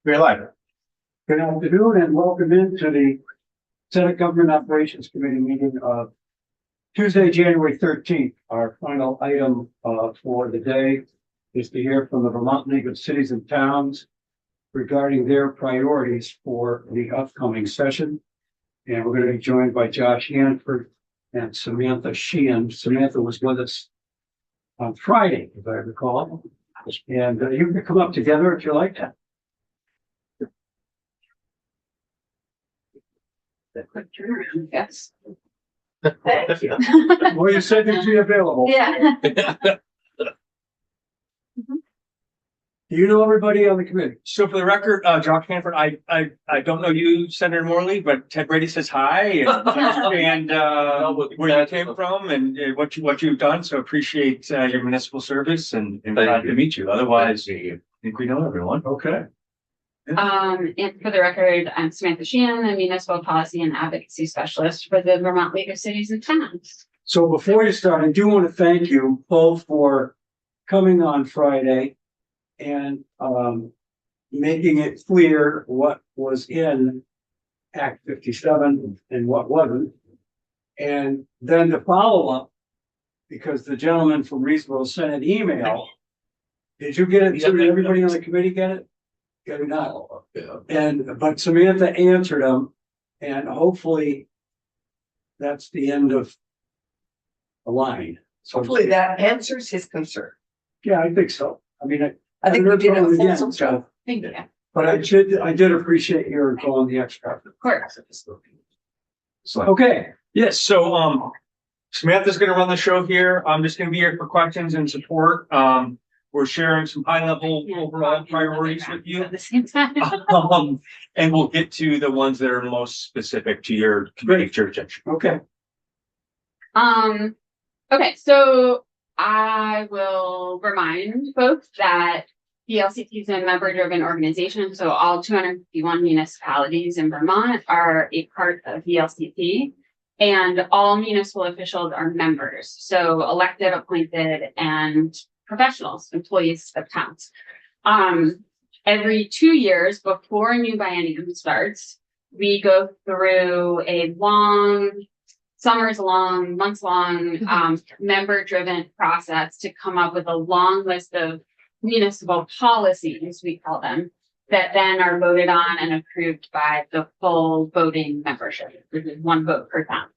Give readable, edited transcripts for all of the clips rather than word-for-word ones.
We're live. Good afternoon and welcome into the Senate Government Operations Committee meeting of Tuesday, January 13th. Our final item for the day is to hear from the Vermont League of Cities and Towns regarding their priorities for the upcoming session. And we're going to be joined by Josh Hanford and Samantha Sheehan. Samantha was with us on Friday, if I recall. And you can come up together if you like that. Quick turnaround, yes. Thank you. Well, you said you'd be available. Yeah. Do you know everybody on the committee? So for the record, Josh Hanford, I don't know you, Senator Morley, but Ted Brady says hi and where you came from and what you've done. So appreciate your municipal service and glad to meet you. Otherwise, I think we know everyone. Okay. And for the record, I'm Samantha Sheehan, a municipal policy and advocacy specialist for the Vermont League of Cities and Towns. So before you start, I do want to thank you both for coming on Friday and making it clear what was in Act 57 and what wasn't. And then to follow up, because the gentleman from Reesboro sent an email. Did you get it? Did everybody on the committee get it? Get it not. But Samantha answered them, and hopefully that's the end of the line. So Hopefully that answers his concern. yeah, I think so. I mean, I think we did a again, fulsome job. Thank you. but I did appreciate your going the extra. Of course. So, Okay, yes, so Samantha's gonna run the show here. I'm just gonna be here for questions and support. We're sharing some high level overall priorities with you. At the same time. And we'll get to the ones that are most specific to your committee jurisdiction. okay. Okay, so I will remind folks that VLCT is a member-driven organization, so all 251 municipalities in Vermont are a part of VLCT, and all municipal officials are members, so elected, appointed, and professionals, employees of towns. Every 2 years before a new biennium starts, we go through a long, summers long, months long, member-driven process to come up with a long list of municipal policies, we call them, that then are voted on and approved by the full voting membership. There's one vote per town.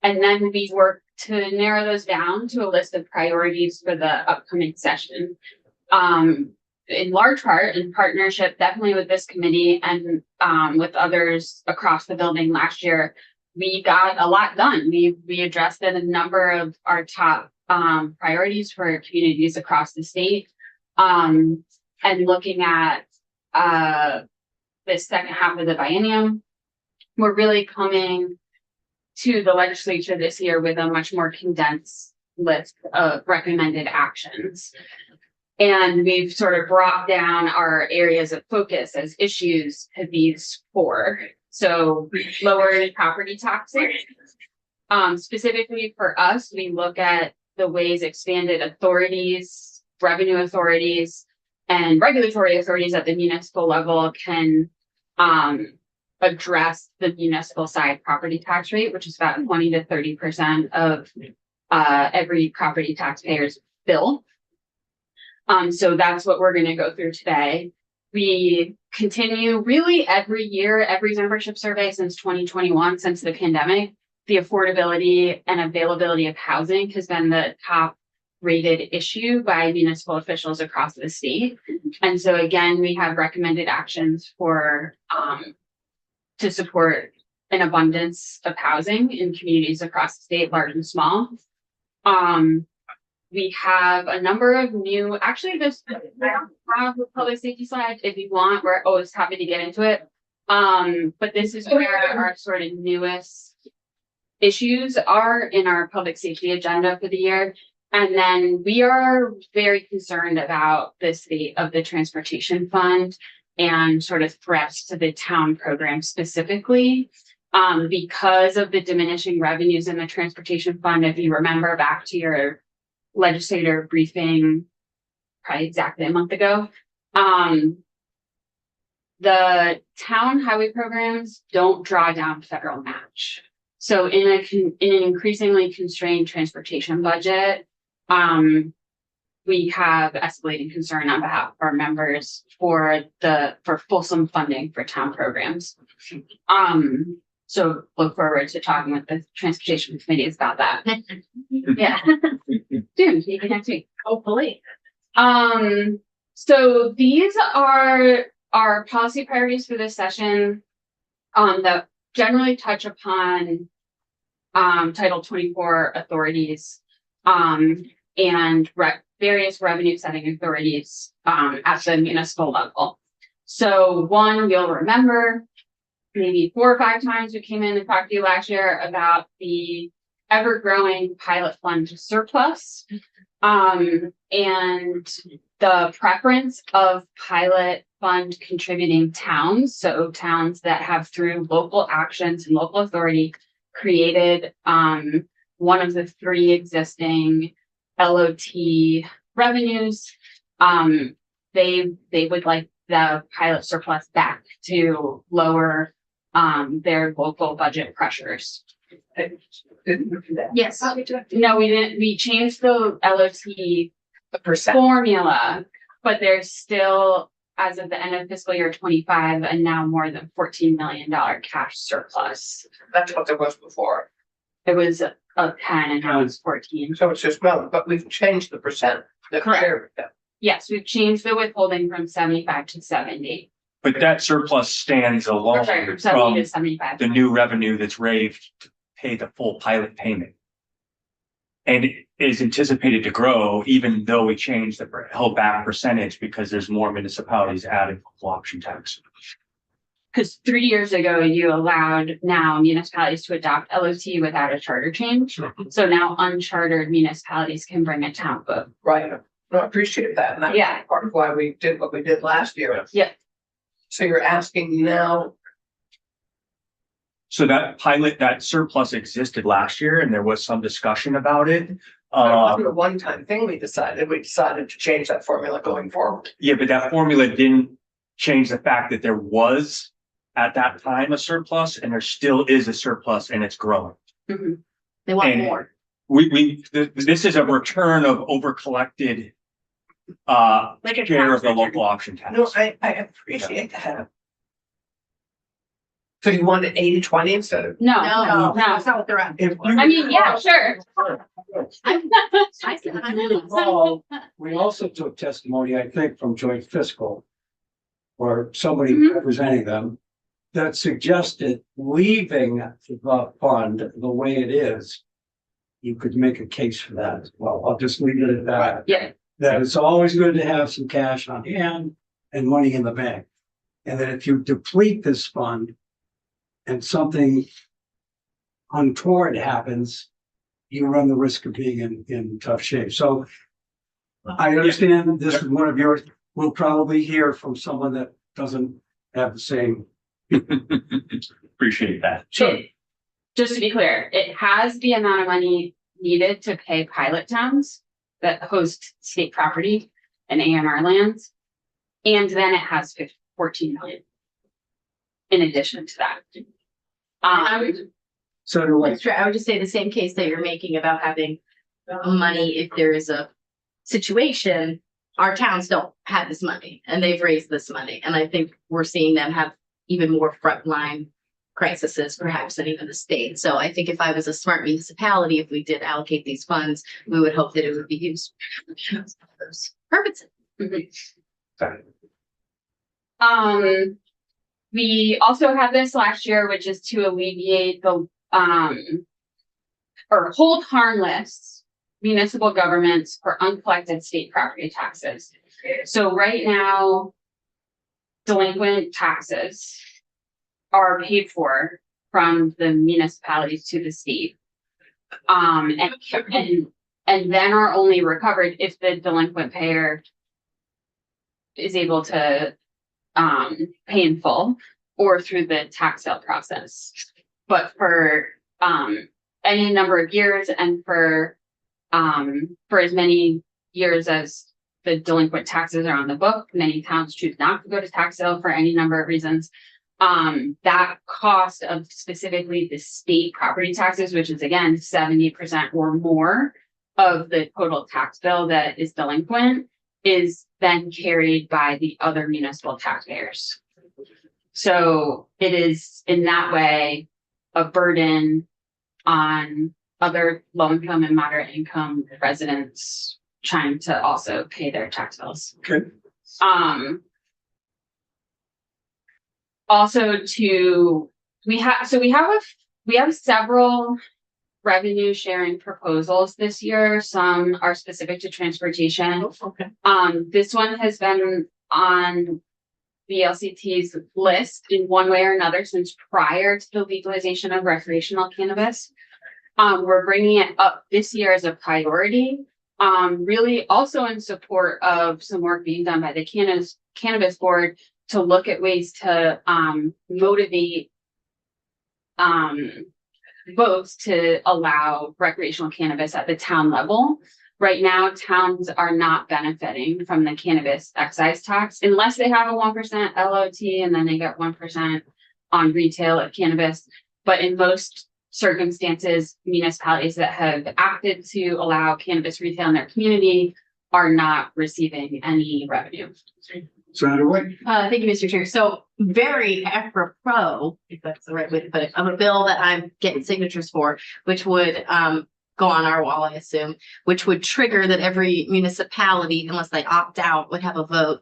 And then we work to narrow those down to a list of priorities for the upcoming session. In large part, in partnership, definitely with this committee and with others across the building last year, we got a lot done. We addressed a number of our top priorities for communities across the state. And looking at the second half of the biennium, we're really coming to the legislature this year with a much more condensed list of recommended actions. And we've sort of brought down our areas of focus as issues to these four. So lower property taxes. Specifically for us, we look at the ways expanded authorities, revenue authorities, and regulatory authorities at the municipal level can address the municipal side property tax rate, which is about 20 to 30% of every property taxpayer's bill. So that's what we're going to go through today. We continue really every year, every membership survey since 2021, since the pandemic, the affordability and availability of housing has been the top rated issue by municipal officials across the state. And so again, we have recommended actions for to support an abundance of housing in communities across the state, large and small. We have a number of new, actually this, I don't have the public safety slide. If you want, we're always happy to get into it. But this is where our sort of newest issues are in our public safety agenda for the year. And then we are very concerned about the state of the transportation fund and sort of threats to the town program specifically. Because of the diminishing revenues in the transportation fund, if you remember back to your legislator briefing probably exactly a month ago, The town highway programs don't draw down federal match. So in an increasingly constrained transportation budget, we have escalating concern on behalf of our members for fulsome funding for town programs. So look forward to talking with the transportation committees about that. Yeah. Soon, maybe next week. Hopefully. So these are our policy priorities for this session, that generally touch upon Title 24 authorities, and various revenue setting authorities at the municipal level. So one, you'll remember maybe 4 or 5 times we came in and talked to you last year about the ever-growing pilot fund surplus, and the preference of pilot fund contributing towns. So towns that have, through local actions and local authority, created one of the 3 existing LOT revenues. They would like the pilot surplus back to lower their local budget pressures. Yes. No, we didn't. We changed the LOT The percent. formula, but there's still, as of the end of fiscal year 25, and now more than $14 million cash surplus. That's what there was before. It was a 10 and now it's 14. So it's just, well, but we've changed the percent. Correct. Yes, we've changed the withholding from 75 to 70. But that surplus stands Or alone sorry, from from 70 to 75. the new revenue that's raised to pay the full pilot payment. And it is anticipated to grow even though we change the held back percentage because there's more municipalities adding local option tax. Because 3 years ago, you allowed now municipalities to adopt LOT without a charter change. So now unchartered municipalities can bring a town book. Right. I appreciate that. And that's Yeah. part of why we did what we did last year. Yeah. So you're asking now, So that surplus existed last year and there was some discussion about it. it wasn't a one-time thing we decided to change that formula going forward. Yeah, but that formula didn't change the fact that there was at that time a surplus and there still is a surplus and it's growing. Mhm. They want And more. This is a return of over collected Like a share of tax the return. local option tax. No, I appreciate that. So you want it 80-20 instead of? No, No, no. that's not what they're at. If you I mean, yeah, sure. I said, I know. recall, we also took testimony, I think, from Joint Fiscal or somebody Mhm. representing them that suggested leaving the fund the way it is. You could make a case for that as well. I'll just leave it at that. Yeah. That it's always good to have some cash on hand and money in the bank. And that if you deplete this fund and something untoward happens, you run the risk of being in tough shape. So I understand this is one of yours. We'll probably hear from someone that doesn't have the same. Appreciate that. Just to be clear, it has the amount of money needed to pay pilot towns that host state property and ANR lands. And then it has 14 million in addition to that. So do I. That's true. I would just say the same case that you're making about having money if there is a situation. Our towns don't have this money and they've raised this money. And I think we're seeing them have even more frontline crises perhaps than even the state. So I think if I was a smart municipality, if we did allocate these funds, we would hope that it would be used for those purposes. We also had this last year, which is to alleviate the, or hold harmless municipal governments for uncollected state property taxes. So right now, delinquent taxes are paid for from the municipalities to the state. And then are only recovered if the delinquent payer is able to pay in full or through the tax sale process. But for any number of years and for as many years as the delinquent taxes are on the book. Many towns choose not to go to tax sale for any number of reasons. That cost of specifically the state property taxes, which is again 70% or more of the total tax bill that is delinquent, is then carried by the other municipal taxpayers. So it is in that way a burden on other low income and moderate income residents trying to also pay their tax bills. Okay. Also we have several revenue sharing proposals this year. Some are specific to transportation. Okay. This one has been on VLCT's list in one way or another since prior to the legalization of recreational cannabis. We're bringing it up this year as a priority, really also in support of some work being done by the Cannabis Board to look at ways to motivate votes to allow recreational cannabis at the town level. Right now, towns are not benefiting from the cannabis excise tax unless they have a 1% LOT and then they get 1% on retail of cannabis. But in most circumstances, municipalities that have acted to allow cannabis retail in their community are not receiving any revenue. Senator White? Thank you, Mr. Chair. So very apropos, if that's the right way to put it, of a bill that I'm getting signatures for, which would go on our wall, I assume, which would trigger that every municipality, unless they opt out, would have a vote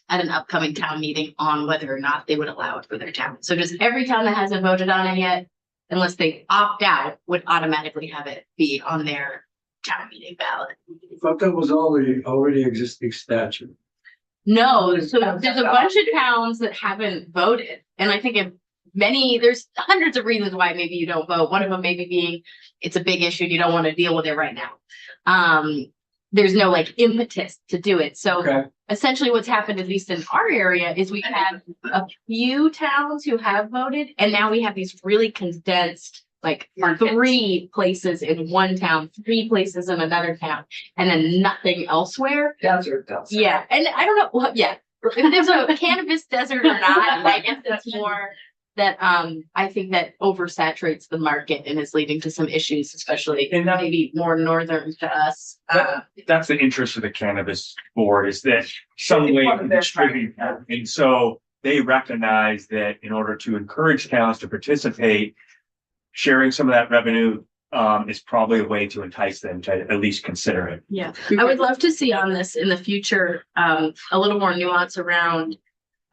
at an upcoming town meeting on whether or not they would allow it for their town. So just every town that hasn't voted on it yet, unless they opt out, would automatically have it be on their town meeting ballot. I thought that was already existing statute. No, so there's a bunch of towns that haven't voted. And I think there's hundreds of reasons why maybe you don't vote. One of them maybe being it's a big issue and you don't want to deal with it right now. There's no like impetus to do it. So Okay. essentially what's happened, at least in our area, is we have a few towns who have voted, and now we have these really condensed, like Markets. 3 places in one town, 3 places in another town, and then nothing elsewhere. Desert. Yeah, and I don't know what, yeah, if there's a cannabis desert or not, I guess it's more that I think that oversaturates the market and is leading to some issues, especially And that- maybe more northern to us. That's the interest of the Cannabis Board, is that some way to distribute that. And so they recognize that in order to encourage towns to participate, sharing some of that revenue is probably a way to entice them to at least consider it. Yeah, I would love to see on this in the future, a little more nuance around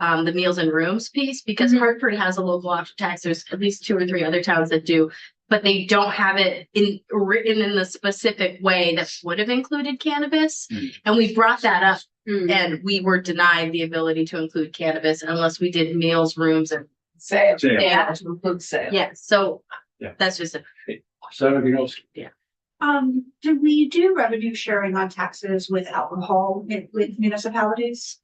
the meals and rooms piece, because Hartford has a local option tax. There's at least 2 or 3 other towns that do, but they don't have it written in the specific way that would have included cannabis. And we brought that up and we were denied the ability to include cannabis unless we did meals, rooms, and Sales. Sales. They have to include sales. yeah. So Yeah. that's just a Senator Yossi? Do we do revenue sharing on taxes with alcohol with municipalities?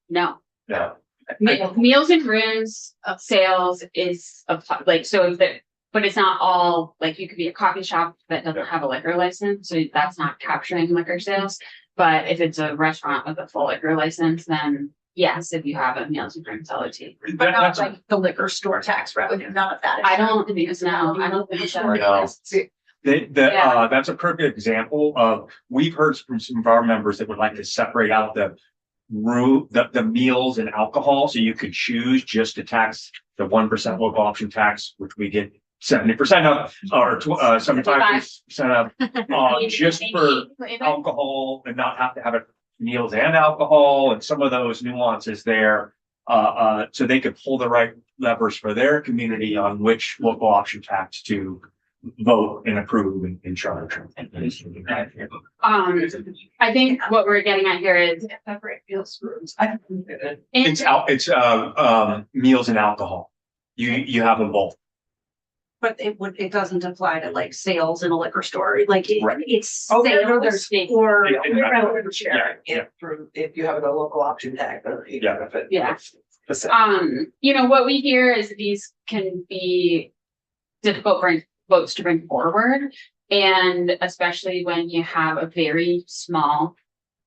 No. Yeah. Meals and rooms of sales is like, so if the, but it's not all, like you could be a coffee shop that doesn't have a liquor license, so that's not capturing liquor sales. But if it's a restaurant with a full liquor license, then yes, if you have a meals and rooms LOT. But not That's, like the liquor store tax revenue, none of that. I don't think it's no, I don't think so. No. See, Yeah. that's a perfect example of, we've heard from some of our members that would like to separate out the meals and alcohol, so you could choose just to tax the 1% local option tax, which we get 70% of, or 75% of, just for alcohol, and not have to have it meals and alcohol, and some of those nuances there. So they could pull the right levers for their community on which local option tax to vote and approve and charge. I think what we're getting at here is separate meals rooms. I think that It's meals and alcohol. You have them both. But it doesn't apply to like sales in a liquor store, like Right. it's Oh, no, sales there's- or Yeah, yeah. revenue sharing. if you have a local option tax, you Yeah. benefit. Yeah. Specific. What we hear is these can be difficult for votes to bring forward. And especially when you have a very small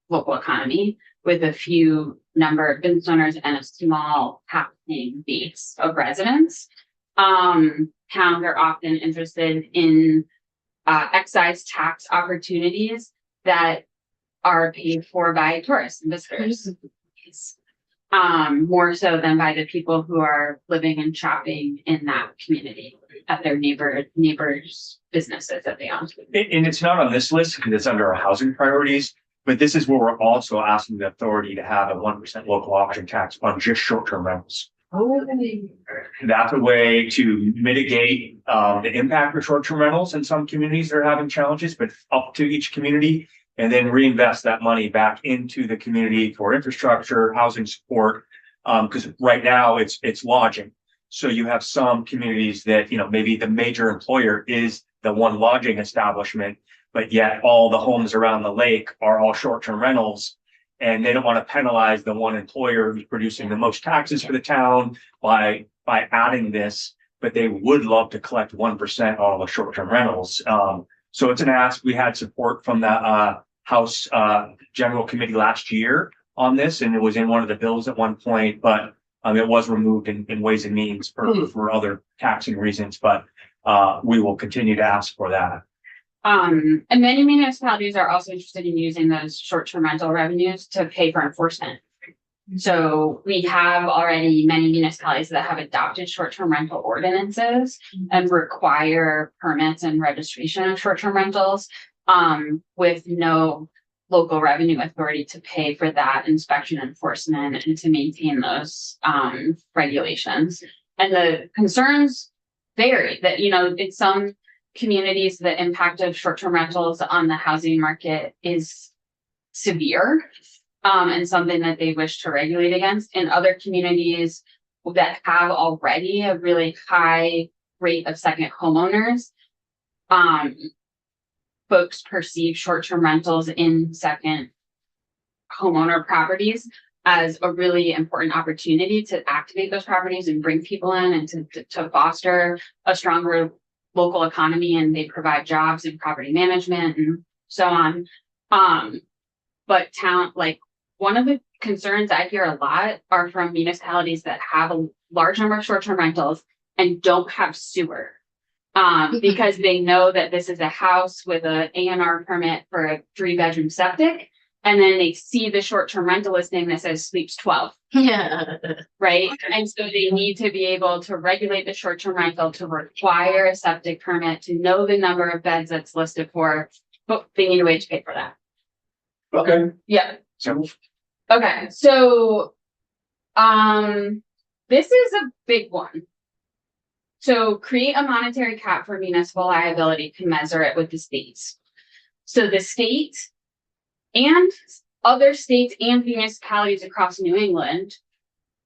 local economy with a few number of business owners and a small happening base of residents. Towns are often interested in excise tax opportunities that are paid for by tourists and visitors. More so than by the people who are living and shopping in that community at their neighbors' businesses that they own. And it's not on this list because it's under our housing priorities, but this is where we're also asking the authority to have a 1% local option tax on just short-term rentals. That's a way to mitigate the impact of short-term rentals in some communities that are having challenges, but up to each community, and then reinvest that money back into the community for infrastructure, housing support. Because right now it's lodging. So you have some communities that, maybe the major employer is the one lodging establishment, but yet all the homes around the lake are all short-term rentals. And they don't want to penalize the one employer who's producing the most taxes for the town by adding this, but they would love to collect 1% on all the short-term rentals. So it's an ask. We had support from the House General Committee last year on this, and it was in one of the bills at one point, but it was removed in Ways and Means for other taxing reasons. But we will continue to ask for that. And many municipalities are also interested in using those short-term rental revenues to pay for enforcement. So we have already many municipalities that have adopted short-term rental ordinances and require permits and registration of short-term rentals, with no local revenue authority to pay for that inspection enforcement and to maintain those regulations. And the concerns vary that, in some communities, the impact of short-term rentals on the housing market is severe, and something that they wish to regulate against. In other communities that have already a really high rate of second homeowners, folks perceive short-term rentals in second homeowner properties as a really important opportunity to activate those properties and bring people in and to foster a stronger local economy, and they provide jobs in property management and so on. But one of the concerns I hear a lot are from municipalities that have a large number of short-term rentals and don't have sewer. Because they know that this is a house with a A&R permit for a 3-bedroom septic, and then they see the short-term rental listing that says sleeps 12. Yeah. Right. And so they need to be able to regulate the short-term rental, to require a septic permit, to know the number of beds that's listed for, but they need a way to pay for that. Okay. Yeah. So Okay. So, this is a big one. So create a monetary cap for municipal liability commensurate with the states. So the state and other states and municipalities across New England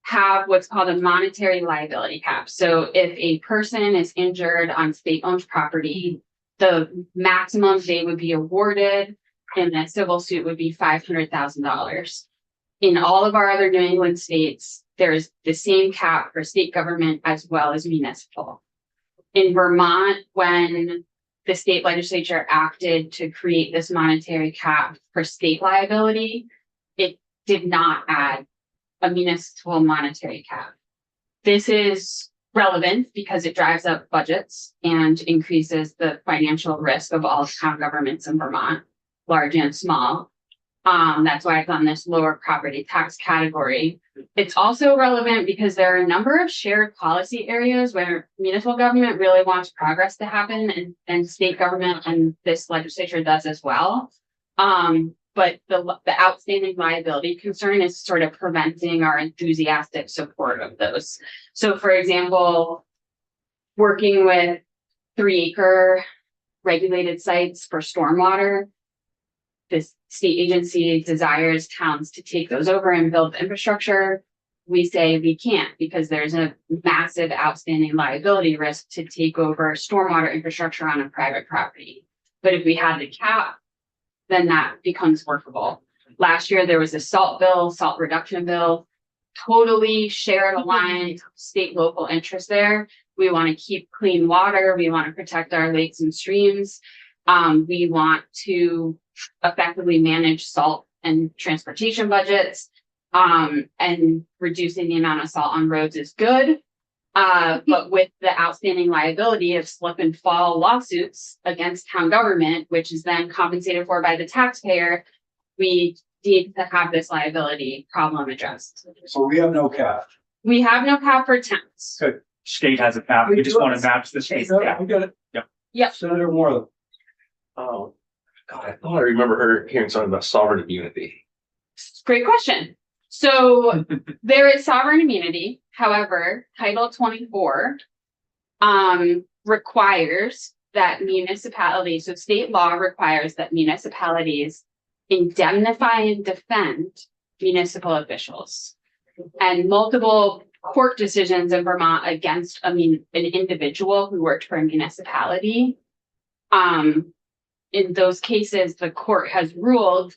have what's called a monetary liability cap. So if a person is injured on state-owned property, the maximum they would be awarded in a civil suit would be $500,000. In all of our other New England states, there's the same cap for state government as well as municipal. In Vermont, when the state legislature acted to create this monetary cap for state liability, it did not add a municipal monetary cap. This is relevant because it drives up budgets and increases the financial risk of all town governments in Vermont, large and small. That's why it's on this lower property tax category. It's also relevant because there are a number of shared policy areas where municipal government really wants progress to happen, and state government and this legislature does as well. But the outstanding liability concern is sort of preventing our enthusiastic support of those. So for example, working with 3-acre regulated sites for stormwater, this state agency desires towns to take those over and build infrastructure. We say we can't because there's a massive outstanding liability risk to take over stormwater infrastructure on a private property. But if we had the cap, then that becomes workable. Last year, there was a salt reduction bill, totally shared aligned state local interest there. We want to keep clean water. We want to protect our lakes and streams. We want to effectively manage salt and transportation budgets. And reducing the amount of salt on roads is good. But with the outstanding liability of slip and fall lawsuits against town government, which is then compensated for by the taxpayer, we need to have this liability problem addressed. So we have no cap. We have no cap for towns. Good. State has a cap. We just want to match the state No, cap. we got it. Yep. Yep. Senator Morley. Oh, God, I thought I remember her hearing something about sovereign immunity. Great question. So there is sovereign immunity. However, Title 24 requires that municipalities, so state law requires that municipalities indemnify and defend municipal officials. And multiple court decisions in Vermont against, an individual who worked for a municipality. In those cases, the court has ruled,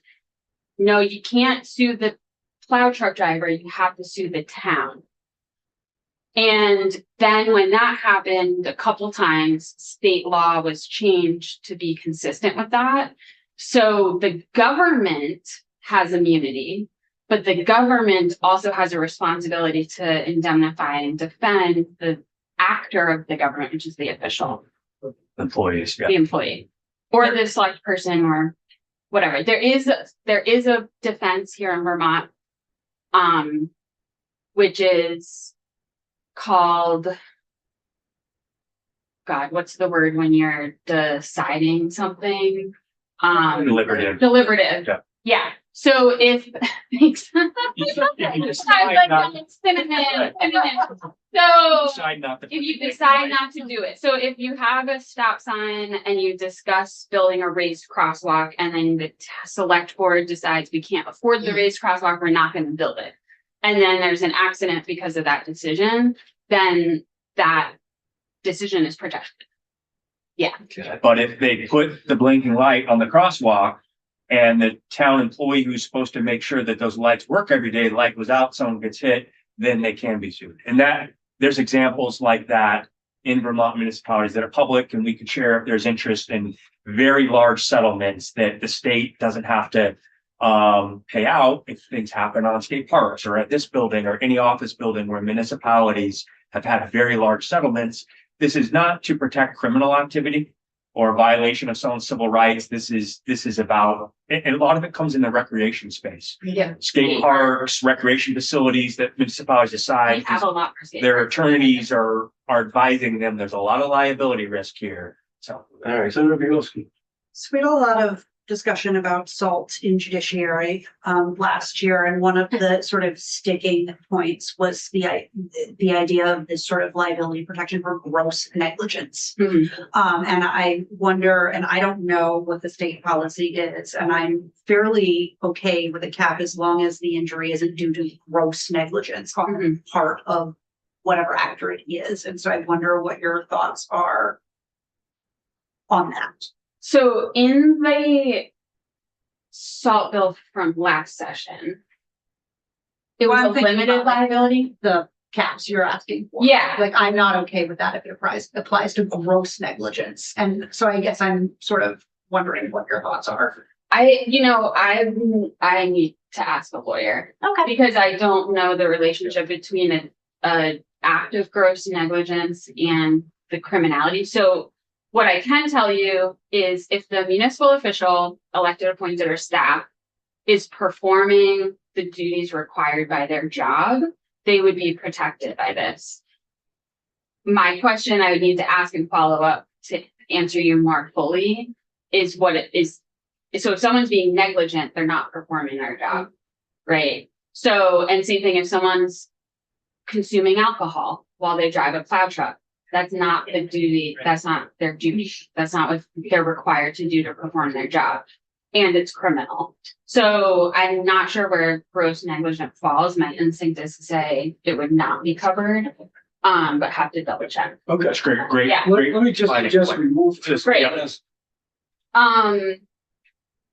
no, you can't sue the plow truck driver, you have to sue the town. And then when that happened a couple times, state law was changed to be consistent with that. So the government has immunity, but the government also has a responsibility to indemnify and defend the actor of the government, which is the official, Employees, yeah. the employee, or the select person, or whatever. There is a defense here in Vermont, which is called, God, what's the word when you're deciding something? Deliberative. Deliberative. Yeah. Yeah. So if thanks. If you decide I like not- that. Synonym. So Decide not to. if you decide not to do it, so if you have a stop sign and you discuss building a raised crosswalk, and then the select board decides we can't afford the raised crosswalk, we're not going to build it. And then there's an accident because of that decision, then that decision is protected. But if they put the blinking light on the crosswalk and the town employee who's supposed to make sure that those lights work every day, the light goes out, someone gets hit, then they can be sued. And that, there's examples like that in Vermont municipalities that are public, and we could share if there's interest in very large settlements that the state doesn't have to pay out if things happen on state parks or at this building or any office building where municipalities have had very large settlements. This is not to protect criminal activity or violation of someone's civil rights. This is about, and a lot of it comes in the recreation space. Yeah. Skate parks, recreation facilities that municipalities We decide. have a lot for state. Their attorneys are advising them. There's a lot of liability risk here. So. All right, Senator Bielski. So we had a lot of discussion about salt in judiciary last year, and one of the sort of sticking points was the idea of this sort of liability protection for gross negligence. Mhm. And I wonder, and I don't know what the state policy is, and I'm fairly okay with a cap as long as the injury isn't due to gross negligence on the part of whatever actor it is. And so I wonder what your thoughts are on that. So in the salt bill from last session, it was Well, a I'm thinking limited about, like, liability. The caps you're asking for. Yeah. Like, I'm not okay with that if it applies to gross negligence. And so I guess I'm sort of wondering what your thoughts are. I need to ask a lawyer Okay. because I don't know the relationship between a act of gross negligence and the criminality. So what I can tell you is if the municipal official, elected, appointed, or staff is performing the duties required by their job, they would be protected by this. My question I would need to ask and follow up to answer you more fully is what it is. So if someone's being negligent, they're not performing their job, right? So, and same thing if someone's consuming alcohol while they drive a plow truck, that's not the duty, that's not their duty, that's not what they're required to do to perform their job. And it's criminal. So I'm not sure where gross negligence falls. My instinct is to say it would not be covered, but have to double check. Okay. That's great. Yeah. Let me just remove this. Great. Yes.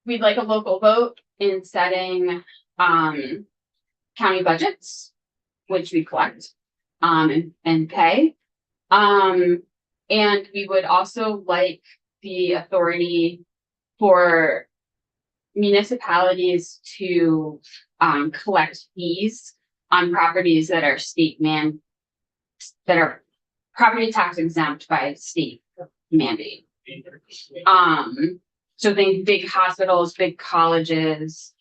We'd like a local vote in setting, county budgets, which we collect, and pay. And we would also like the authority for municipalities to collect fees on properties that are that are property tax exempt by state mandate. So think big hospitals, big colleges,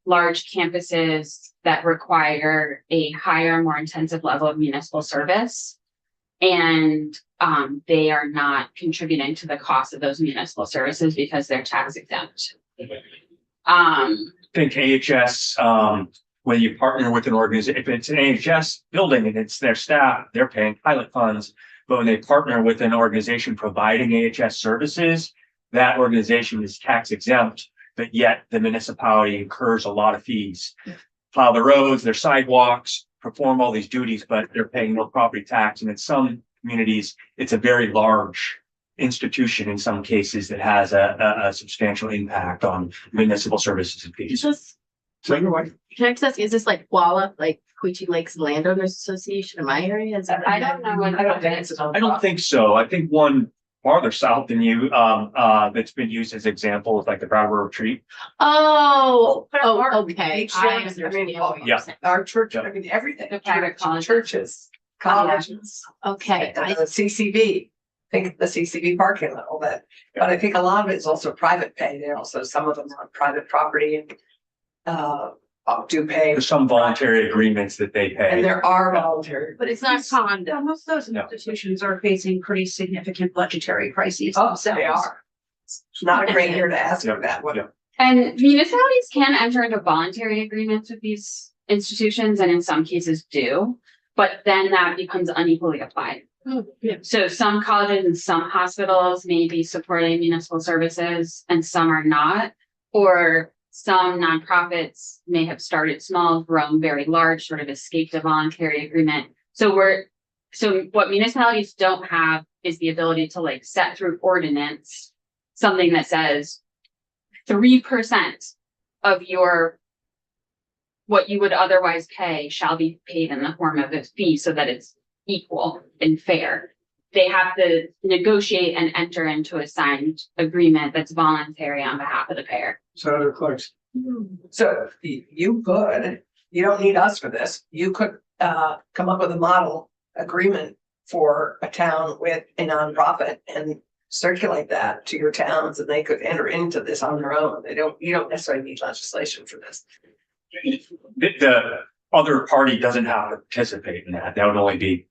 large campuses that require a higher, more intensive level of municipal service. And they are not contributing to the cost of those municipal services because they're tax exempt. Think AHS, when you partner with an organization, if it's an AHS building and it's their staff, they're paying pilot funds. But when they partner with an organization providing AHS services, that organization is tax exempt, but yet the municipality incurs a lot of fees. Plow the roads, their sidewalks, perform all these duties, but they're paying no property tax. And in some communities, it's a very large institution in some cases that has a substantial impact on municipal services and Is fees. this, So you're right. can I just ask, is this like WALA, like Quechee Lakes Landowners Association in my area? Is that? I don't know what. I don't think it's. I don't think so. I think one farther south than you, that's been used as example is like the Brattleboro Retreat. Oh, Our okay. beach I dams, I understand mean, what you're Yeah. saying. Our church, I mean, everything. The private colleges. Churches, colleges. Okay, The CCB, think the CCB parking lot, all that. But I think a lot of it is also private pay. There also, some of them are on private property and do pay. There's some voluntary agreements that they And pay. there are voluntary. but it's not condo. Most of those No. institutions are facing pretty significant budgetary crises Oh, themselves. they are. It's not a great year to ask for that one. Yeah. And municipalities can enter into voluntary agreements with these institutions and in some cases do, but then that becomes unequally applied. Yeah. So some colleges and some hospitals may be supporting municipal services and some are not, or some nonprofits may have started small, grown very large, sort of escaped a voluntary agreement. So what municipalities don't have is the ability to like set through ordinance something that says 3% of what you would otherwise pay shall be paid in the form of a fee so that it's equal and fair. They have to negotiate and enter into a signed agreement that's voluntary on behalf of the payer. Senator Clarkson. So you could, you don't need us for this. You could come up with a model agreement for a town with a nonprofit and circulate that to your towns and they could enter into this on their own. You don't necessarily need legislation for this. The other party doesn't have to participate in that. That would only be.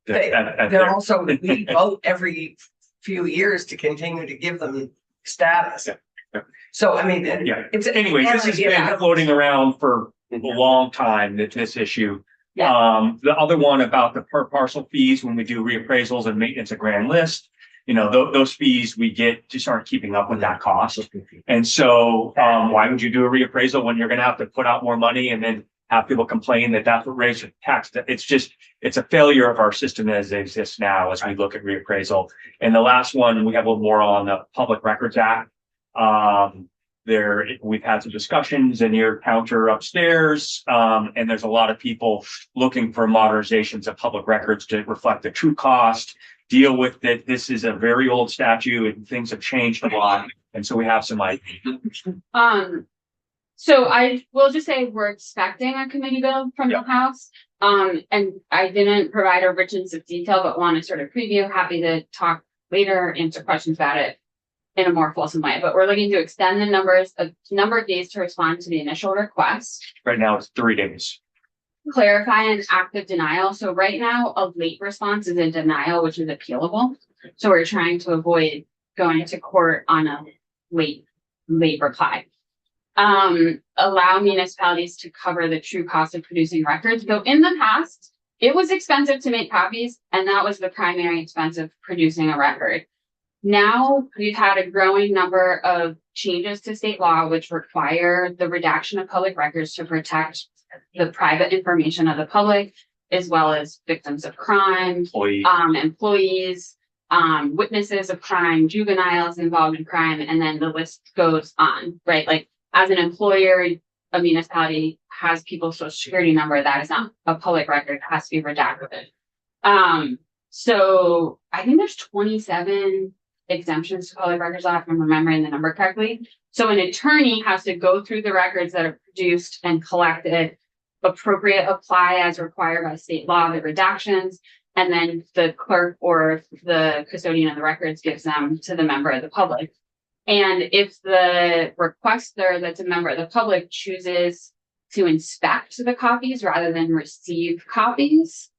They're also, we vote every few years to continue to give them status. Yeah. So, I mean, Yeah. it's. Anyway, this has been floating around for a long time, this issue. The other one about the per parcel fees, when we do reappraisals and maintenance of grand list, those fees we get just aren't keeping up with that cost. And so, why would you do a reappraisal when you're gonna have to put out more money and then have people complain that that's what raised the tax? It's a failure of our system as it exists now as we look at reappraisal. And the last one, we have a little more on the Public Records Act. We've had some discussions in your counter upstairs, and there's a lot of people looking for modernizations of public records to reflect the true cost, deal with that. This is a very old statute and things have changed a lot. And so we have some ideas. So I will just say we're expecting a committee bill from the House. And I didn't provide a richness of detail, but want to sort of preview. Happy to talk later, answer questions about it in a more fulsome way. But we're looking to extend the number of days to respond to the initial request, Right now it's 3 days. clarify an active denial. So right now, a late response is a denial, which is appealable. So we're trying to avoid going to court on a late reply. Allow municipalities to cover the true cost of producing records. Though in the past, it was expensive to make copies, and that was the primary expense of producing a record. Now we've had a growing number of changes to state law, which require the redaction of public records to protect the private information of the public, as well as victims of crime, employees, witnesses of crime, juveniles involved in crime, and then the list goes on, right? Like as an employer, a municipality has people's social security number that is not a public record, it has to be redacted. So I think there's 27 exemptions to public records law, if I'm remembering the number correctly. So an attorney has to go through the records that are produced and collected, appropriate apply as required by state law, the redactions, and then the clerk or the custodian of the records gives them to the member of the public. And if the requester that's a member of the public chooses to inspect the copies rather than receive copies,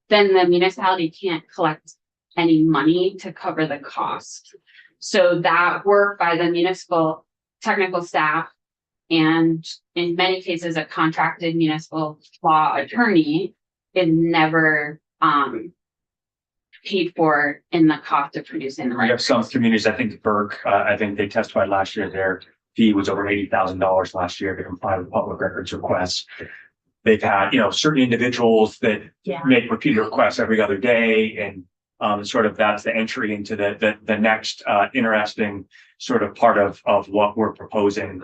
then the municipality can't collect any money to cover the cost. So that work by the municipal technical staff, and in many cases, a contracted municipal law attorney, is never paid for in the cost of producing the We have records. some communities, I think Burke, I think they testified last year, their fee was over $80,000 last year to comply with public records requests. They've had, certain individuals that Yeah. make repeated requests every other day, and sort of that's the entry into the next interesting sort of part of what we're proposing.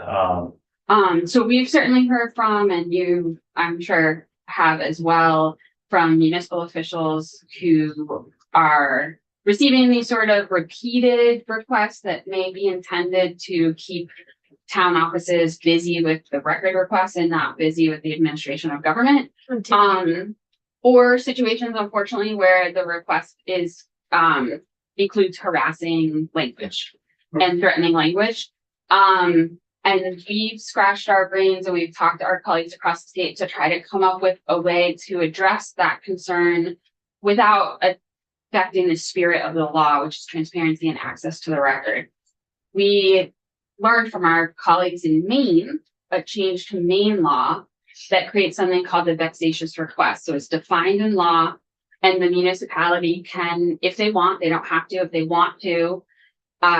So we've certainly heard from, and you, I'm sure, have as well, from municipal officials who are receiving these sort of repeated requests that may be intended to keep town offices busy with the record requests and not busy with the administration of government. Or situations, unfortunately, where the request is includes harassing language and threatening language. And we've scratched our brains and we've talked to our colleagues across the state to try to come up with a way to address that concern without affecting the spirit of the law, which is transparency and access to the record. We learned from our colleagues in Maine a change to Maine law that creates something called the vexatious request. So it's defined in law, and the municipality can, if they want, they don't have to, if they want to,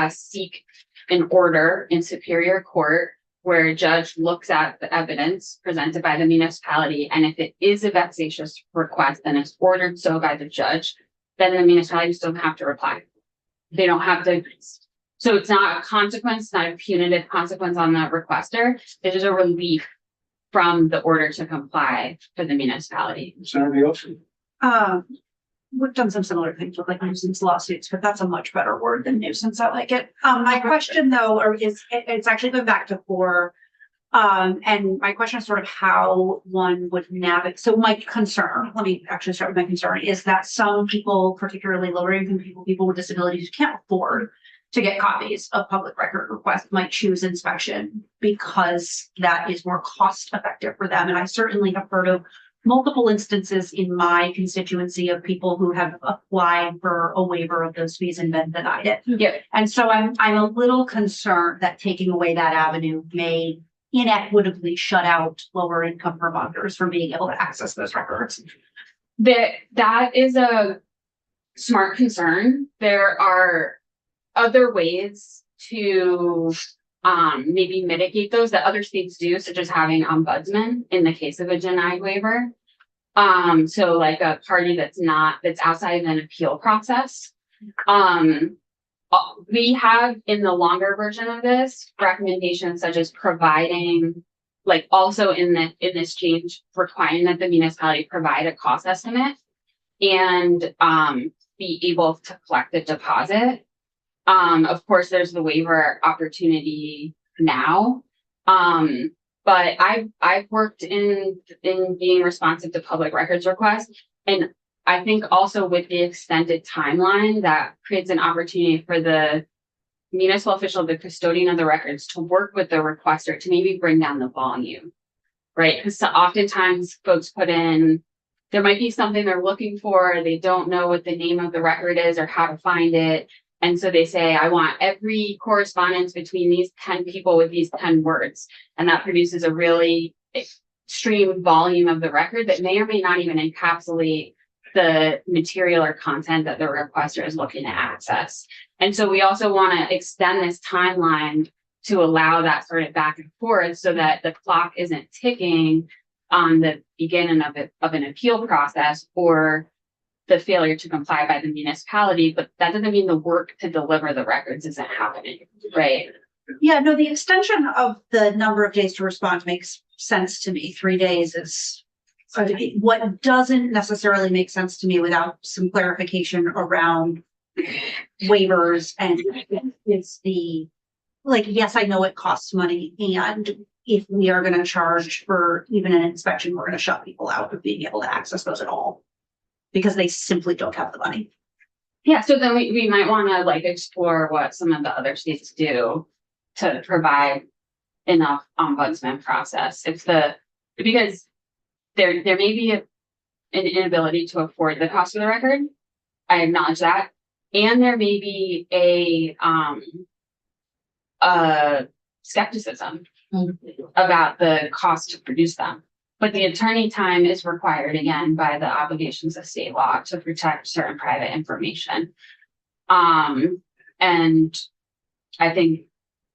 seek an order in Superior Court where a judge looks at the evidence presented by the municipality, and if it is a vexatious request and it's ordered so by the judge, then the municipalities don't have to reply. They don't have to. So it's not a consequence, not a punitive consequence on the requester. It is a relief from the order to comply for the municipality. Senator Yoshi. We've done some similar things with like nuisance lawsuits, but that's a much better word than nuisance. I like it. My question though, it's actually going back to core. And my question is sort of how one would navigate. So my concern, let me actually start with my concern, is that some people, particularly lower income people with disabilities, who can't afford to get copies of public record requests, might choose inspection because that is more cost effective for them. And I certainly have heard of multiple instances in my constituency of people who have applied for a waiver of those fees and been denied it. Yeah. And so I'm a little concerned that taking away that avenue may inequitably shut out lower income Vermonters from being able to access those records. That is a smart concern. There are other ways to maybe mitigate those that other states do, such as having ombudsman in the case of a denied waiver. So like a party that's outside of an appeal process. We have in the longer version of this recommendations such as providing, like also in this change, requiring that the municipality provide a cost estimate and be able to collect a deposit. Of course, there's the waiver opportunity now. But I've worked in being responsive to public records requests, and I think also with the extended timeline that creates an opportunity for the municipal official, the custodian of the records, to work with the requester to maybe bring down the volume, right? Because oftentimes folks put in, there might be something they're looking for, they don't know what the name of the record is or how to find it. And so they say, I want every correspondence between these 10 people with these 10 words. And that produces a really extreme volume of the record that may or may not even encapsulate the material or content that the requester is looking to access. And so we also want to extend this timeline to allow that sort of back and forth so that the clock isn't ticking on the beginning of an appeal process or the failure to comply by the municipality, but that doesn't mean the work to deliver the records isn't happening, right? Yeah, no, the extension of the number of days to respond makes sense to me. 3 days is what doesn't necessarily make sense to me without some clarification around waivers and it's the, like, yes, I know it costs money, and if we are gonna charge for even an inspection, we're gonna shut people out of being able to access those at all. Because they simply don't have the money. Yeah, so then we might wanna like explore what some of the other states do to provide enough ombudsman process. Because there may be an inability to afford the cost of the record. I acknowledge that. And there may be a skepticism about the cost to produce them. But the attorney time is required again by the obligations of state law to protect certain private information. And I think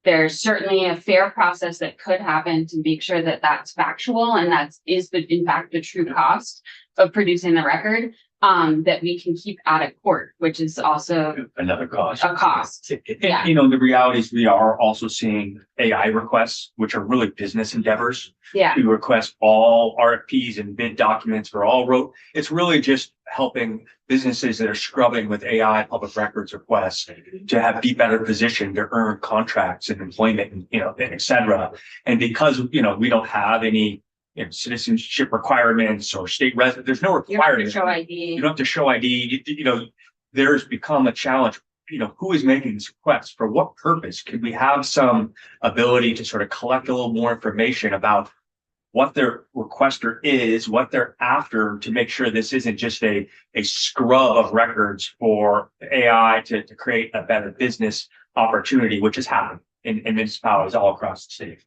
there's certainly a fair process that could happen to make sure that that's factual and in fact the true cost of producing the record, that we can keep out of court, which is also Another cost. a cost. Yeah. You know, the reality is we are also seeing AI requests, which are really business endeavors. Yeah, To request all RFPs and bid documents for all road. It's really just helping businesses that are scrubbing with AI public records requests to be better positioned to earn contracts and employment and, you know, et cetera. And because, you know, we don't have any, you know, citizenship requirements or state resident, there's no you have to requirement. show ID. You don't have to show ID, you know, there's become a challenge. You know, who is making these requests? For what purpose? Could we have some ability to sort of collect a little more information about what their requester is, what they're after, to make sure this isn't just a scrub of records for AI to create a better business opportunity, which has happened in municipalities all across the state.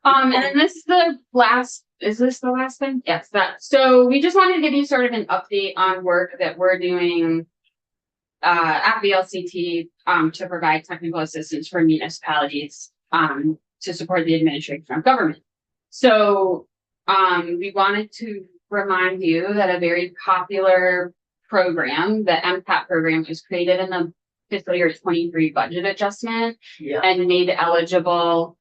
And then is this the last thing? Yes, so we just wanted to give you sort of an update on work that we're doing at VLCT to provide technical assistance for municipalities to support the administration of government. So we wanted to remind you that a very popular program, the MTAP program, was created in the fiscal year 23 budget adjustment and made eligible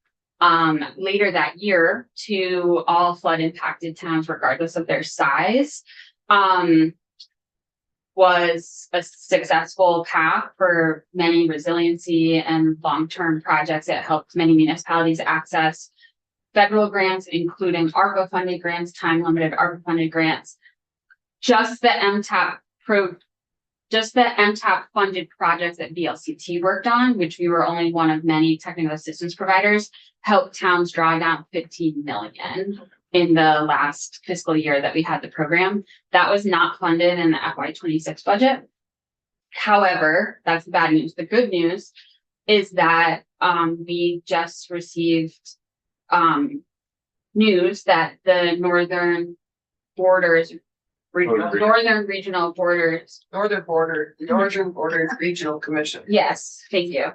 later that year to all flood impacted towns, regardless of their size. Was a successful path for many resiliency and long-term projects that helped many municipalities access federal grants, including ARPA funded grants, time limited ARPA funded grants. Just the MTAP funded projects that VLCT worked on, which we were only one of many technical assistance providers, helped towns draw down 15 million in the last fiscal year that we had the program. That was not funded in the FY26 budget. However, that's the bad news. The good news is that we just received news that the Northern Regional Borders Regional Commission. Yes, thank you.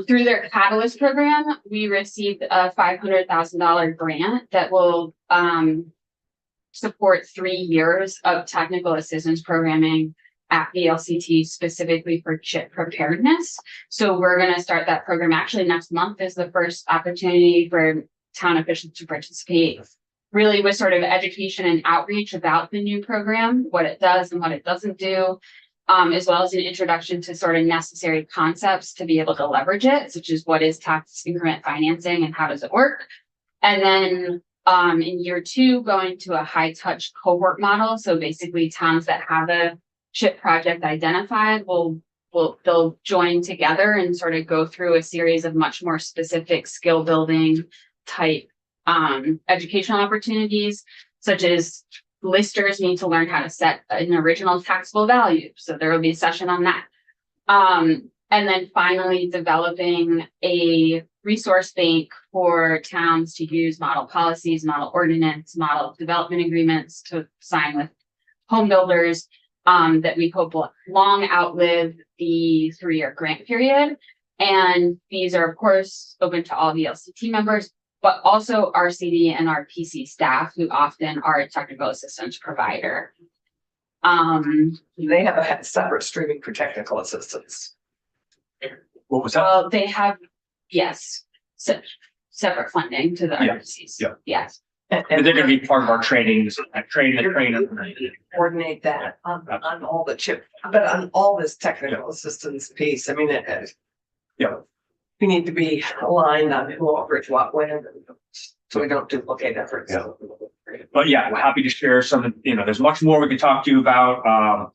Through their Catalyst program, we received a $500,000 grant that will support 3 years of technical assistance programming at VLCT specifically for chip preparedness. So we're going to start that program actually next month is the first opportunity for town officials to participate, really with sort of education and outreach about the new program, what it does and what it doesn't do, as well as an introduction to sort of necessary concepts to be able to leverage it, such as what is tax increment financing and how does it work. And then in year 2, going to a high touch cohort model. So basically towns that have a chip project identified they'll join together and sort of go through a series of much more specific skill building type educational opportunities, such as listers need to learn how to set an original taxable value. So there will be a session on that. And then finally developing a resource bank for towns to use model policies, model ordinance, model development agreements to sign with home builders that we hope will long outlive the 3-year grant period. And these are of course open to all VLCT members, but also RCD and our PC staff who often are a technical assistance provider. They have a separate streaming for technical assistance. What was that? Well, they have, yes, separate funding to the Yeah, RCs. yeah. Yes. But they're gonna be part of our trainings, train the trainer. Coordinate that on all the chip, but on all this technical assistance piece, I mean, Yeah. we need to be aligned on who offers what when, so we don't duplicate efforts. Yeah. But yeah, we're happy to share some, there's much more we can talk to you about.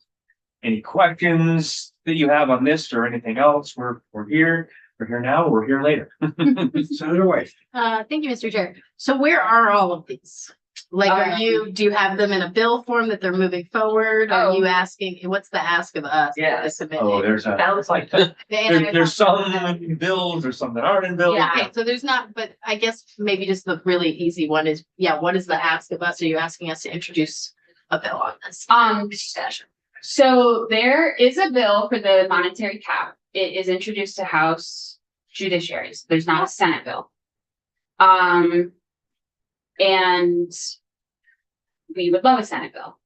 Any questions that you have on this or anything else, we're here. We're here now, we're here later. Send it away. Thank you, Mr. Chair. So where are all of these? Like, do you have them in a bill form that they're moving forward? Are you asking, what's the ask of us? Yeah. Oh, there's Sounds like that. there's some in bills, there's some that aren't in bills. Yeah, okay, so there's not, but I guess maybe just the really easy one is, what is the ask of us? Are you asking us to introduce a bill on this? So there is a bill for the monetary cap. It is introduced to House judiciaries. There's not a Senate bill. And we would love a Senate bill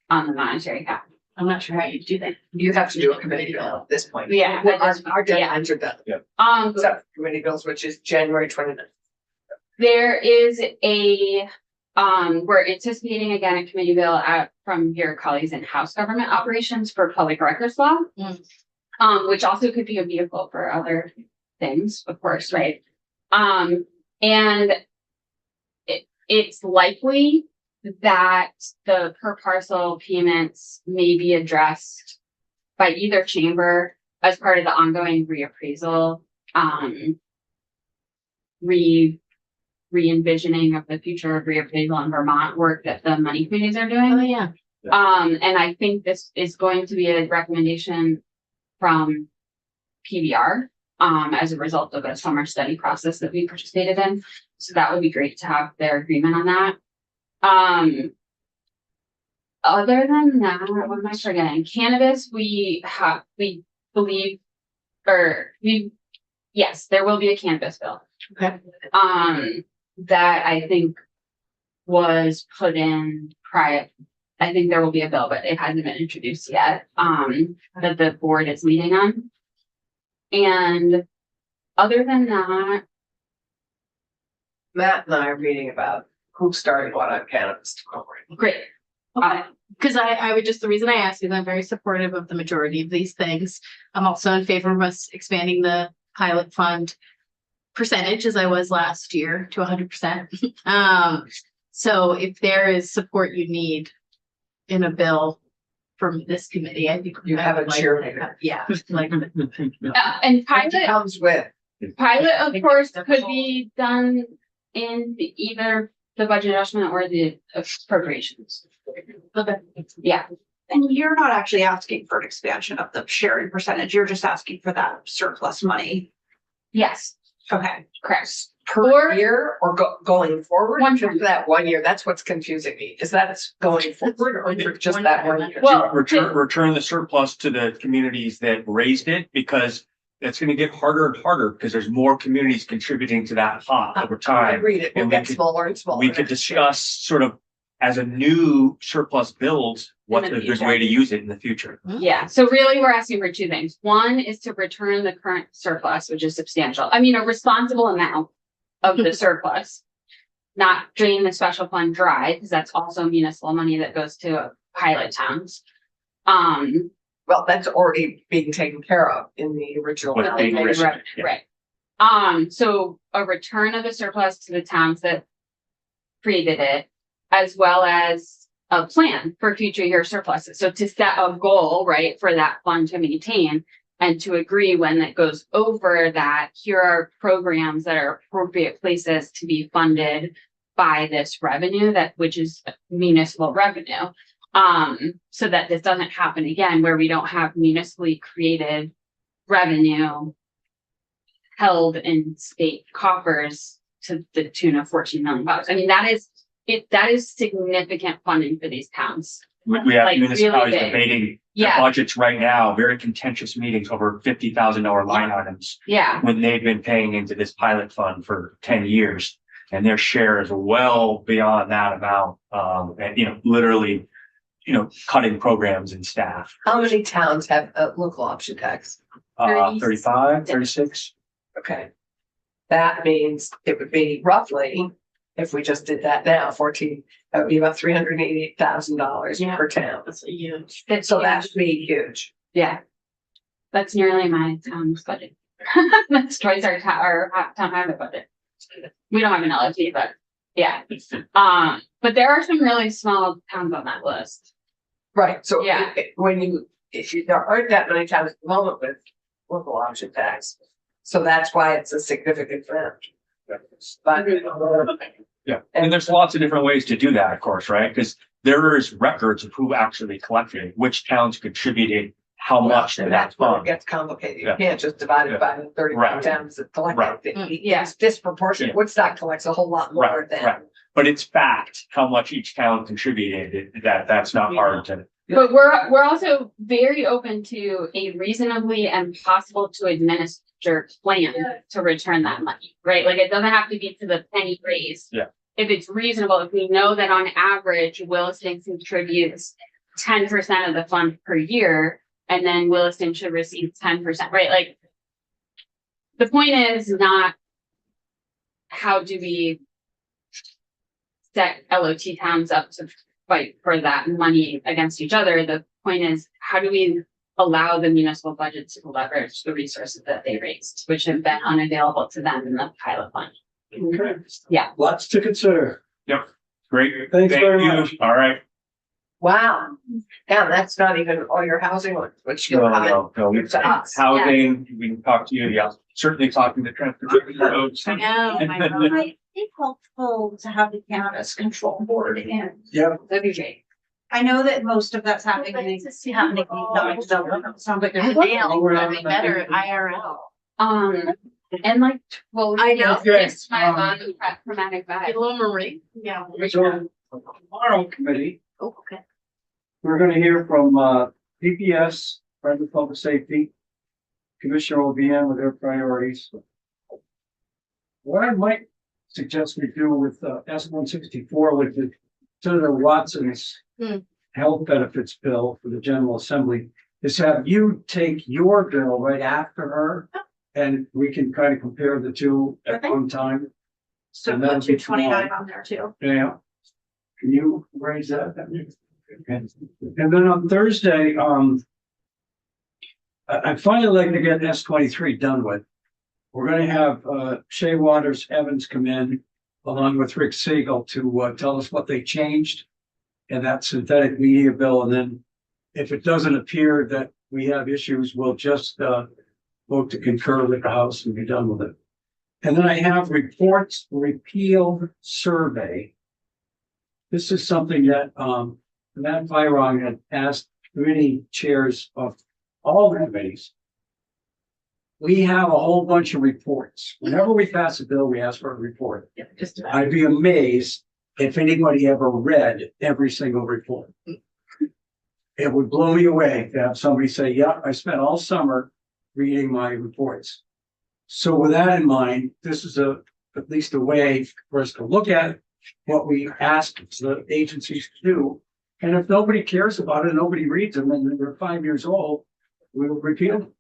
on the monetary cap. I'm not sure how you do that. You have to do a committee bill at this point. Yeah, Well, I just- our deadlines are done. Um, Except for committee bills, which is January 29th. there is we're anticipating again a committee bill from your colleagues in House Government Operations for public records law. Which also could be a vehicle for other things, of course, right? And it's likely that the per parcel payments may be addressed by either chamber as part of the ongoing reappraisal, re-envisioning of the future of reappraisal in Vermont work that the money committees are doing. Oh, yeah. And I think this is going to be a recommendation from PBR, as a result of a summer study process that we participated in. So that would be great to have their agreement on that. Other than that, what am I forgetting? Cannabis, yes, there will be a cannabis bill. Okay. That I think was put in prior. I think there will be a bill, but it hasn't been introduced yet, that the board is meeting on. And other than that, Matt and I are reading about who started what on cannabis. great. Because the reason I ask is I'm very supportive of the majority of these things. I'm also in favor of us expanding the pilot fund percentage as I was last year to 100%. So if there is support you need in a bill from this committee, I think You have a cheerleader. Yeah, like And It pilot, comes with. of course, could be done in either the budget adjustment or the appropriations. Yeah, And you're not actually asking for an expansion of the sharing percentage, you're just asking for that surplus money. yes, Okay. correct. Per Or- year or going forward? One Just time. that 1 year, that's what's confusing me. Is that it's going forward or for just that 1 year? Well, Return the surplus to the communities that raised it, because it's gonna get harder and harder because there's more communities contributing to that pot over I time. read it, will And we get could- smaller and smaller. We could discuss sort of as a new surplus builds, what's In the a good future. way to use it in the future. Yeah, so really we're asking for two things. One is to return the current surplus, which is substantial. I mean, a responsible amount of the surplus. Not drain the special fund dry, because that's also municipal money that goes to pilot towns. Well, that's already being taken care of in the original. With being Right, written, yeah. right. So a return of the surplus to the towns that created it, as well as a plan for future year surpluses. So to set a goal, right, for that fund to maintain and to agree when it goes over that, here are programs that are appropriate places to be funded by this revenue, which is municipal revenue. So that this doesn't happen again, where we don't have municipally created revenue held in state coffers to the tune of $14 million. I mean, that is significant funding for these towns. We have Like, really municipalities big. debating their Yeah, budgets right now, very contentious meetings over $50,000 line items, yeah, when they've been paying into this pilot fund for 10 years. And their share is well beyond that amount, and, literally, cutting programs and staff. How many towns have a local option tax? 35, 36. Okay. That means it would be roughly If we just did that now, 14, that would be about $388,000 Yeah. per town. That's a huge. So that would be huge. Yeah. That's nearly my town's budget. That's twice our town highway budget. We don't have an LFT, but yeah. But there are some really small towns on that list. Right, so Yeah. there aren't that many towns at the moment with local option tax. So that's why it's a significant amount. But Yeah, and there's lots of different ways to do that, of course, right? Because there is records of who actually collected, which towns contributed how much to that that's where it fund. gets complicated. You Yeah. can't just divide Yeah. it by the 35 Right. towns that collect Right. it. Yeah. It's disproportionate. Yeah. Woodstock collects a whole lot more Right, than. right. But it's fact how much each town contributed, that's not hard to. But we're also very open to a reasonably and possible to administer plan to return that money, right? Like it doesn't have to be to the penny raised. Yeah. If it's reasonable, if we know that on average Williston contributes 10% of the fund per year, and then Williston should receive 10%, right? Like the point is not how do we set LOT towns up to fight for that money against each other. The point is, how do we allow the municipal budgets to leverage the resources that they raised, which have been unavailable to them in the pilot fund? Okay. Yeah. Lots to consider. Great. Thanks Thank very you. much. All right. Wow. Yeah, that's not even all your housing, which you're No, It's us. housing, we can talk to you, yeah, certainly talking to transportation folks. I know, I know. It might be helpful to have the cannabis control board in. Yeah, That'd be great. I know that most of that's happening in economic development. It sounds like there's a Dale, that'd be better IRL. And like, well, I know. just my dramatic vibe. Hello, Marie. Yeah. so tomorrow committee, Oh, okay. we're gonna hear from PPS, Private Public Safety, Commissioner OBM with their priorities. What I might suggest we do with S-164 with the Senator Watson's Hmm. health benefits bill for the General Assembly is have you take your bill right after her, and we can kind of compare the two at Okay. one time. So And that'll put be 229 tomorrow. on there too. Yeah. Can you raise that? Okay. And then on Thursday, I'd finally like to get S-23 done with. We're gonna have Shea Waters Evans come in along with Rick Siegel to tell us what they changed in that synthetic media bill. And then if it doesn't appear that we have issues, we'll just vote to concur with the House and be done with it. And then I have reports repeal survey. This is something that Matt Byron had asked committee chairs of all the committees. We have a whole bunch of reports. Whenever we pass a bill, we ask for a report. Yeah, just about. I'd be amazed if anybody ever read every single report. It would blow me away to have somebody say, yeah, I spent all summer reading my reports. So with that in mind, this is at least a way for us to look at what we ask the agencies to do. And if nobody cares about it, nobody reads them, and they're 5 years old, we will repeal them.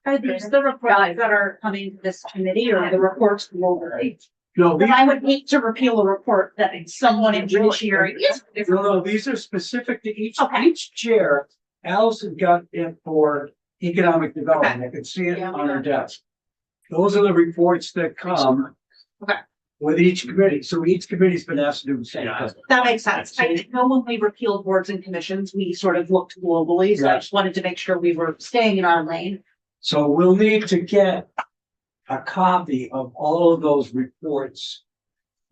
Are these the reports that are coming to this committee or the reports globally? No, Because I would hate to repeal a report that someone in judiciary is different. no, these are specific to Okay. each chair. Allison got it for economic development. I could see it Yeah. on her desk. Those are the reports that come. Okay. With each committee. So each committee's been asked to do the same thing. That makes sense. I know when we repealed boards and commissions, we sort of looked globally, so I Yeah. just wanted to make sure we were staying in our lane. So we'll need to get a copy of all of those reports.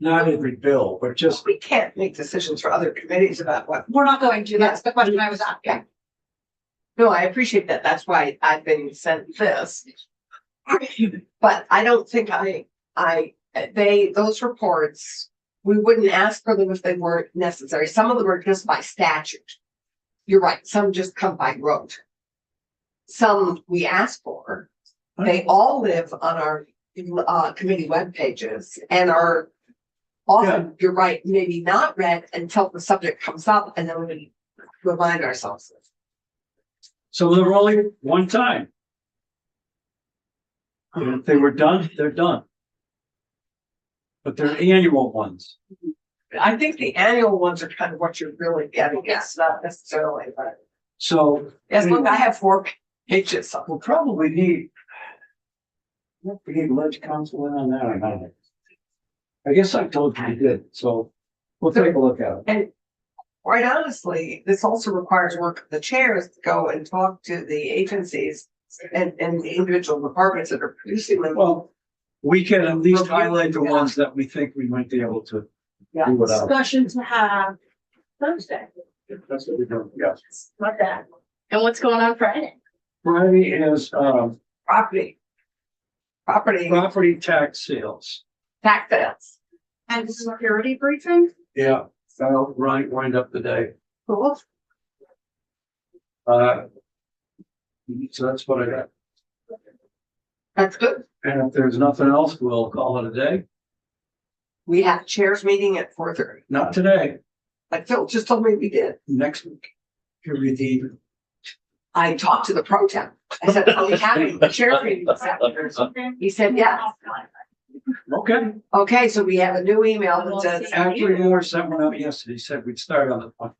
Not every bill, but just, We can't make decisions for other committees about what. We're not going to, that's the question I was asking. No, I appreciate that. That's why I've been sent this. But I don't think those reports, we wouldn't ask for them if they weren't necessary. Some of them are just by statute. You're right, some just come by rote. Some we ask for. They all live on our committee web pages and are often, you're right, maybe not read until the subject comes up, and then we remind ourselves. so they're only one time. And if they were done, they're done. but they're annual ones. I think the annual ones are kind of what you're really getting at, not necessarily, but So yes, look, I have 4 pages. we'll probably need. We need ledge counsel in on that or not. I guess I told you we did, so we'll take a look at it. And quite honestly, this also requires work of the chairs to go and talk to the agencies and the individual departments that are producing them. Well, we can at least highlight the ones that we think we might be able to Yeah. do without. Discussion to have Thursday, That's what we're doing, yes. not that. And what's going on Friday? Friday is, Property property tax sales. tax sales. And security briefing? Yeah, that'll wind up the day. Cool. So that's what I got. That's good. And if there's nothing else, we'll call it a day. We have chairs meeting at 4:30. Not today, Like Phil just told me we did. next week. Here we do. I talked to the pro temp. I said, are we having a chairs meeting this afternoon? He said, yeah. Okay. Okay, so we have a new email that says, Actually, Moore sent one out yesterday. He said we'd start on the